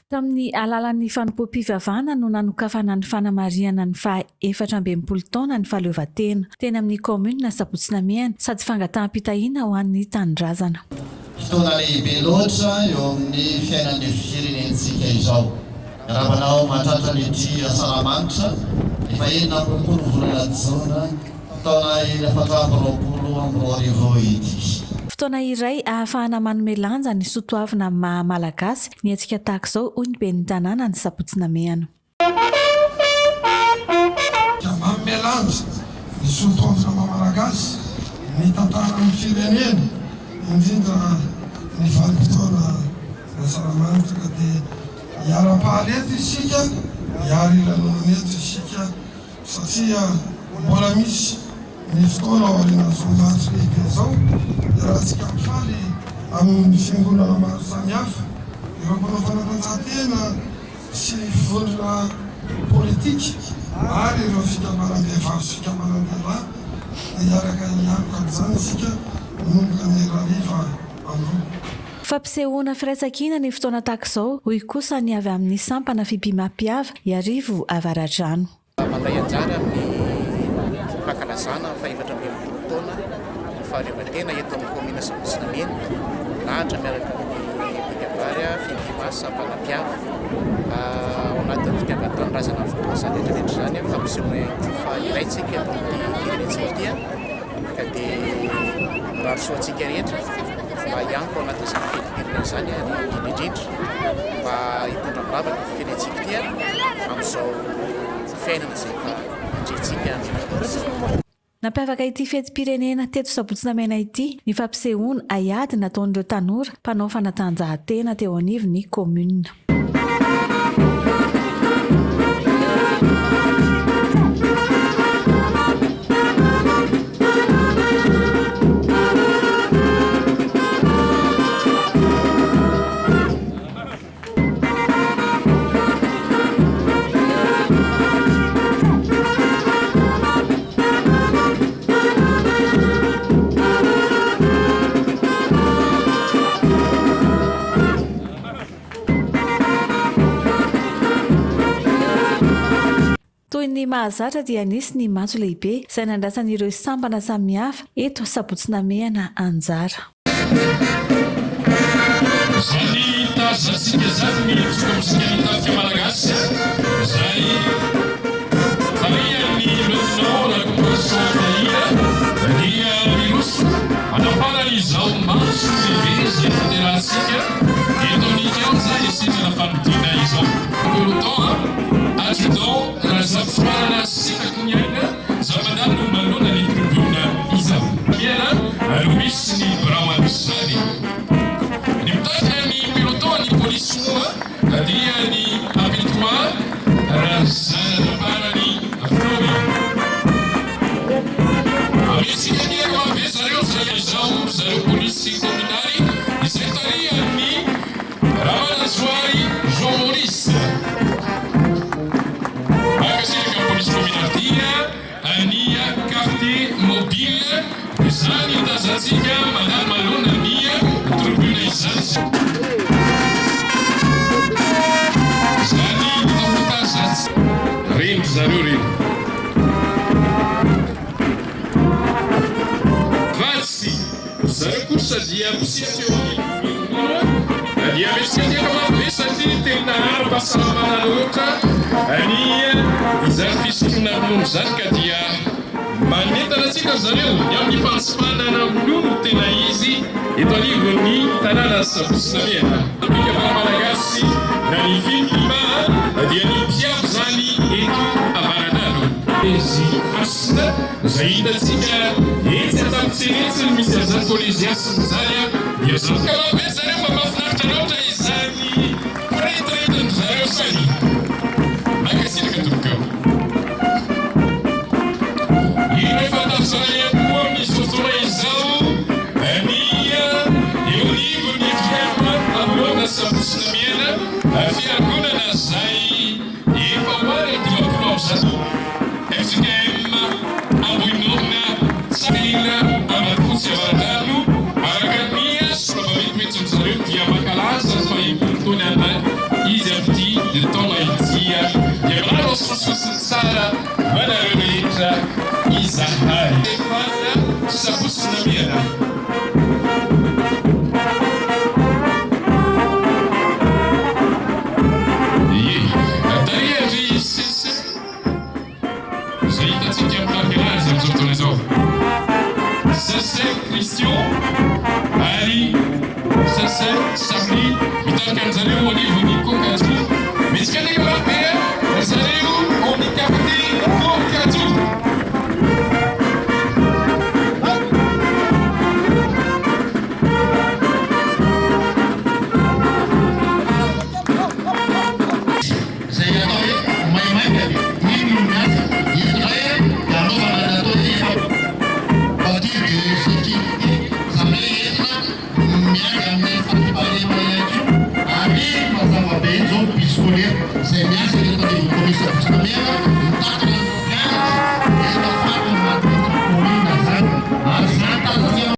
Tamin'ny alalan'ny fanompoam-pivavahana no nanokafana ny fanamariana ny faha 14 taona ny fahaleovantena teny amin'ny komuna Sabotsynamehana sady fangataham-pitahiana ho an'ny tanindrazana. Fotoana lehibe loatra eo amin'ny fiainan'ny firenentsika izao. Raha manao mahatratra an'ity asaramanitra efa 20 volana Jona taona 1422 ity. Fotoana iray ahafahana manome lanja ny soatoavina maha-malagasy ny hetsika tahaka izao hoy ny ben'ny tanàna ny Sabotsynamehana. Manome lanja ny soatoavina maha-malagasy ny tantaran'ny firenena indrindra ny vanim-potoana asaramanitra ka dia hiara-pahalety isika, hiara-ilanonanety isika satria mbola misy ny fotoana ao aoriana zondaty lehibe izao raha tsika mifaly amin'ny fiangonana maro samihafa ireo mpanao fanatanjahantena sy fivondrona politika ary ireo fikamaram-behivavy sy fikamaram-dehilahy dia hiaraka hiaraka amin'izany isika manomboka ny rariva androa. Fampisehoana firaisan-kina ny fotoana tahaka izao hoy kosa ny avy amin'ny sampana fibiam-piava Iarivo Avaradrano. Mandray anjara amin'ny fankalazana fa 14 taona ny fahaleovantena eto amin'ny komina Sabotsynamehana nahatra miaraka amin'ny Bikavary Findimasa Sampana-Piava ao anatin'ny fitiavan-tanindrazana fotoana izany rehetrarehetra izany fampisehoana ity fa ilaitsika eto amin'ny firenentsika ity ka dia rahasoantsika rehetra mba hianko ao anatin'izany fehdim-pirenena izany ary indrindra mba hitondra miravaka ny firenentsika ity amin'izao fiainana izay fa andrentsika amin'ny. Nampiavaka ity fetim-pirenena teto Sabotsynamehana ity ny fampisehoana aiady nataon'ireo tanora mpanao fanatanjahantena teo anivon'ny komuna. Toy ny mahazatra dia nisy ny matso lehibe izay nandrasan'ireo sambana samihafa eto Sabotsynamehana anjara. Zany tazatsika zany mihetsoka amin'izay mitafika malagasy izay varian'ny lieutenant la composition vahina dia miroso anaparan'izao matso lehibe izay fiterahantsika eto amin'ikao izany isitrana famidina izao. Peloton adjudant Razafana Sikakuniana Zamadano Malona ny tribuna izao. Miana ary misy ny Brawanzany. Ny mitondra ny peloton ny polisy moa dia ny abitoire Razanaparany Afromi. Misy ny eo avy zareo izao zareo polisy kominary izay tarihan'ny Ramazoary Jean Maurice. Magazine police communautaire, Ania quartier mobile, Zani Tazaziga, Madame Malona Mia, tribune izany. Zani Tazazi. Rem zareo rem. Vatsy, zareo kosa dia misy eo dia misy dia mavesatry tena ara-pahasalamana loatra any izany fisotroana ronono izany ka dia manentana antsika zareo ny amin'ny fansifanana ronono tena izy eto anivon'ny tanàna Sabotsynamehana. Bikavary malagasy na ny Findima dia ny mpiavo zany eto Avaradrano. Izy asina izay hitantsika etsy an-tampon-tseretsiny misy an'izany koleziasina izany dia zany ka mabe zareo fa mahafinaritra loatra izany rehetrarehetrany zareo izany. Makasiraka tompokao. Ino efa tafizana ihany koa misy fotoana izao ny eo anivon'ny fiarona anoloana Sabotsynamehana fiangonana izay efa hoary 20 am'izany. FCKM Ambohinorina Tsila Amakotsy Avaradrano araka ny solava metimety amin'izareo dia mankalaza fa impolo taona izy sosotsy tsara manareo rehetra izahay efana sabosina miana Daria sese zay hitatsika mitarikanazy am'izao fotoana izao sese Christian ary sese Sammy mitarika an'izareo anivony Kokajy mitsika ndraiky marabe zareo onikapity Kokajy Saya biasa kita di Komisi Pertanian